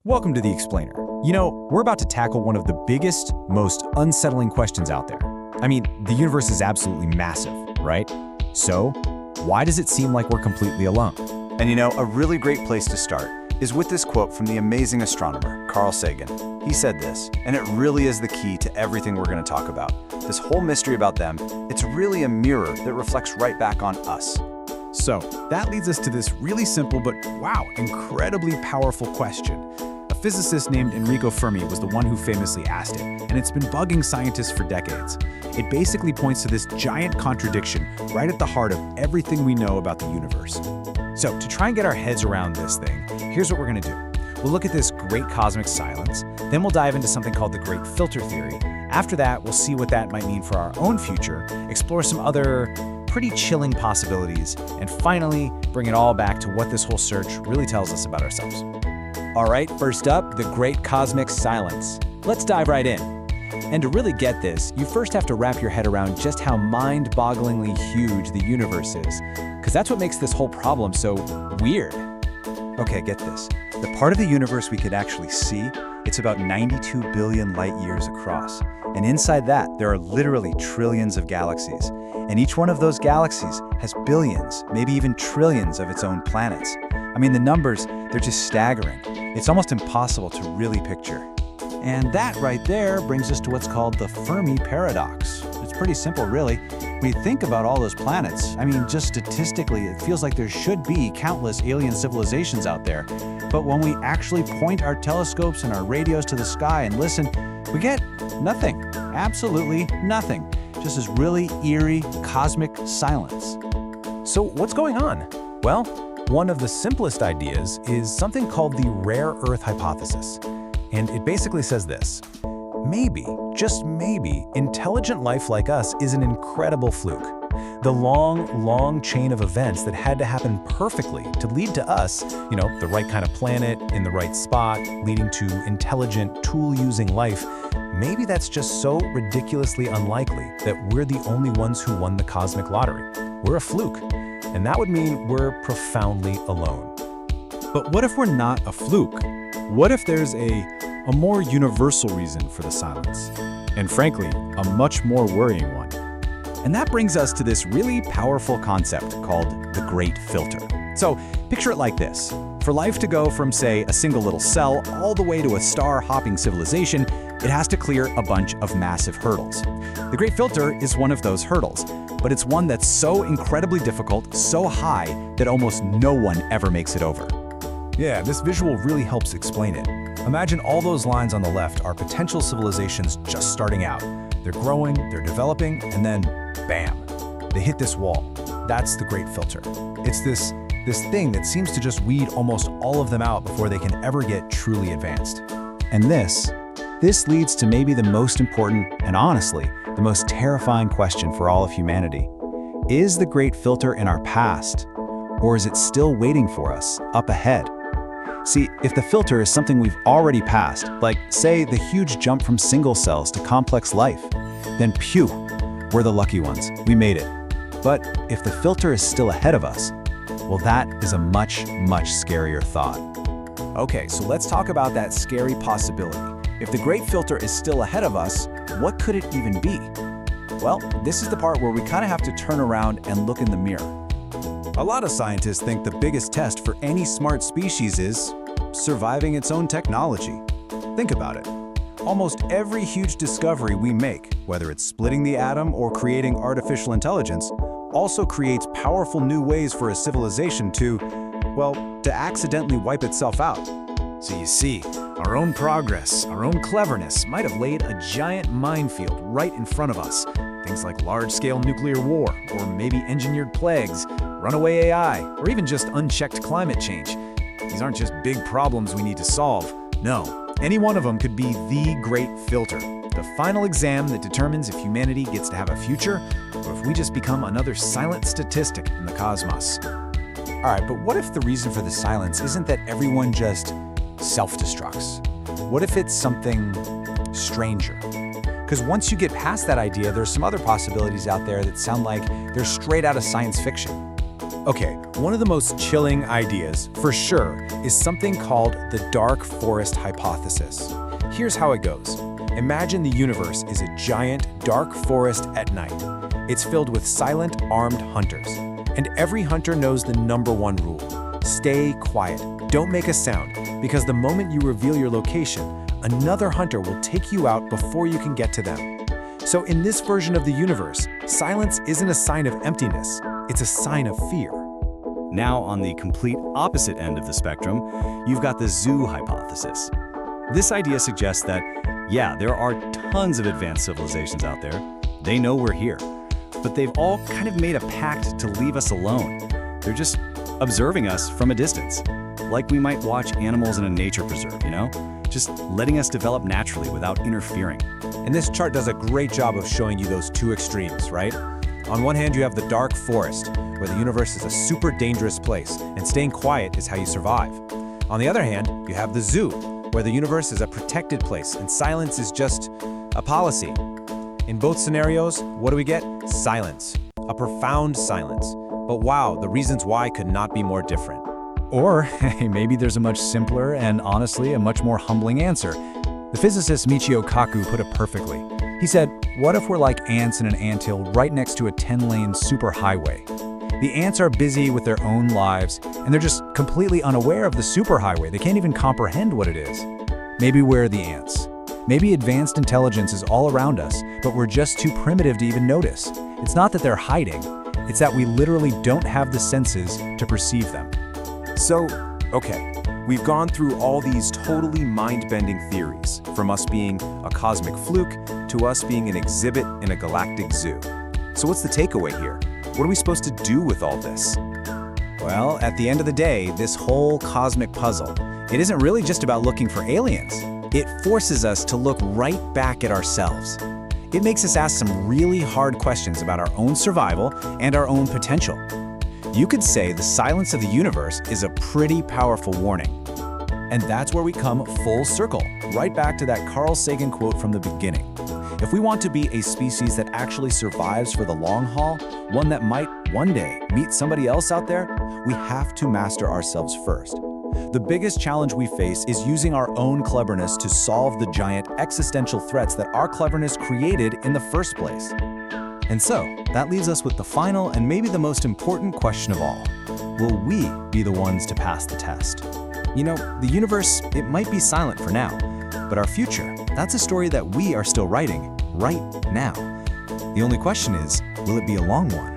Welcome to The Explainer. You know, we're about to tackle one of the biggest, most unsettling questions out there. I mean, the universe is absolutely massive, right? So, why does it seem like we're completely alone? And you know, a really great place to start is with this quote from the amazing astronomer, Carl Sagan. He said this, and it really is the key to everything we're going to talk about. This whole mystery about them, it's really a mirror that reflects right back on us. So, that leads us to this really simple but, wow, incredibly powerful question. A physicist named Enrico Fermi was the one who famously asked it, and it's been bugging scientists for decades. It basically points to this giant contradiction right at the heart of everything we know about the universe. So, to try and get our heads around this thing, here's what we're going to do. We'll look at this great cosmic silence, then we'll dive into something called the Great Filter Theory. After that, we'll see what that might mean for our own future, explore some other pretty chilling possibilities, and finally, bring it all back to what this whole search really tells us about ourselves. All right, first up, the Great Cosmic Silence. Let's dive right in. And to really get this, you first have to wrap your head around just how mind-bogglingly huge the universe is, because that's what makes this whole problem so weird. Okay, get this. The part of the universe we could actually see, it's about 92 billion light years across. And inside that, there are literally trillions of galaxies. And each one of those galaxies has billions, maybe even trillions of its own planets. I mean, the numbers, they're just staggering. It's almost impossible to really picture. And that right there brings us to what's called the Fermi Paradox. It's pretty simple, really. When you think about all those planets, I mean, just statistically, it feels like there should be countless alien civilizations out there. But when we actually point our telescopes and our radios to the sky and listen, we get nothing. Absolutely nothing. Just this really eerie cosmic silence. So what's going on? Well, one of the simplest ideas is something called the rare Earth hypothesis. And it basically says this: maybe, just maybe, intelligent life like us is an incredible fluke. The long chain of events that had to happen perfectly to lead to us, the right kind of planet, in the right spot, leading to intelligent, tool-using life, maybe that's just so ridiculously unlikely that we're the only ones who won the cosmic lottery. We're a fluke. And that would mean we're profoundly alone. But what if we're not a fluke? What if there's a more universal reason for the silence? And frankly, a much more worrying one. And that brings us to this really powerful concept called the Great Filter. So picture it like this. For life to go from, say, a single little cell all the way to a star-hopping civilization, it has to clear a bunch of massive hurdles. The Great Filter is one of those hurdles, but it's one that's so incredibly difficult, so high, that almost no one ever makes it over. Yeah, this visual really helps explain it. Imagine all those lines on the left are potential civilizations just starting out. They're growing, they're developing, and then, bam, they hit this wall. That's the Great Filter. It's this thing that seems to just weed almost all of them out before they can ever get truly advanced. And this leads to maybe the most important, and honestly, the most terrifying question for all of humanity. Is the Great Filter in our past, or is it still waiting for us up ahead? See, if the filter is something we've already passed, like, say, the huge jump from single cells to complex life, then phew, we're the lucky ones. We made it. But if the filter is still ahead of us, well, that is a much scarier thought. Okay, so let's talk about that scary possibility. If the Great Filter is still ahead of us, what could it even be? Well, this is the part where we kind of have to turn around and look in the mirror. A lot of scientists think the biggest test for any smart species is surviving its own technology. Think about it. Almost every huge discovery we make, whether it's splitting the atom or creating artificial intelligence, also creates powerful new ways for a civilization to accidentally wipe itself out. So you see, our own progress, our own cleverness might have laid a giant minefield right in front of us. Things like large-scale nuclear war, or maybe engineered plagues, runaway AI, or even just unchecked climate change. These aren't just big problems we need to solve. No, any one of them could be the Great Filter, the final exam that determines if humanity gets to have a future, or if we just become another silent statistic in the cosmos. All right, but what if the reason for the silence isn't that everyone just self-destructs? What if it's something stranger? Because once you get past that idea, there's some other possibilities out there that sound like they're straight out of science fiction. Okay, one of the most chilling ideas, for sure, is something called the dark forest hypothesis. Here's how it goes. Imagine the universe is a giant, dark forest at night. It's filled with silent, armed hunters. And every hunter knows the #1 rule. Stay quiet. Don't make a sound, because the moment you reveal your location, another hunter will take you out before you can get to them. So in this version of the universe, silence isn't a sign of emptiness, it's a sign of fear. Now, on the complete opposite end of the spectrum, you've got the zoo hypothesis. This idea suggests that, yeah, there are tons of advanced civilizations out there. They know we're here, but they've all kind of made a pact to leave us alone. They're just observing us from a distance, like we might watch animals in a nature preserve, Just letting us develop naturally without interfering. And this chart does a great job of showing you those two extremes, right? On one hand, you have the dark forest, where the universe is a super dangerous place, and staying quiet is how you survive. On the other hand, you have the zoo, where the universe is a protected place, and silence is just a policy. In both scenarios, what do we get? Silence. A profound silence. But wow, the reasons why could not be more different. Or, hey, maybe there's a much simpler and honestly a much more humbling answer. The physicist Michio Kaku put it perfectly. He said, what if we're like ants in an anthill right next to a 10-lane superhighway? The ants are busy with their own lives, and they're just completely unaware of the superhighway. They can't even comprehend what it is. Maybe we're the ants. Maybe advanced intelligence is all around us, but we're just too primitive to even notice. It's not that they're hiding, it's that we literally don't have the senses to perceive them. So, okay, we've gone through all these totally mind-bending theories, from us being a cosmic fluke to us being an exhibit in a galactic zoo. So what's the takeaway here? What are we supposed to do with all this? Well, at the end of the day, this whole cosmic puzzle, it isn't really just about looking for aliens. It forces us to look right back at ourselves. It makes us ask some really hard questions about our own survival and our own potential. You could say the silence of the universe is a pretty powerful warning. And that's where we come full circle, right back to that Carl Sagan quote from the beginning. If we want to be a species that actually survives for the long haul, one that might one day meet somebody else out there, we have to master ourselves first. The biggest challenge we face is using our own cleverness to solve the giant existential threats that our cleverness created in the first place. And so, that leaves us with the final and maybe the most important question of all. Will we be the ones to pass the test? The universe, it might be silent for now, but our future, that's a story that we are still writing right now. The only question is, will it be a long one?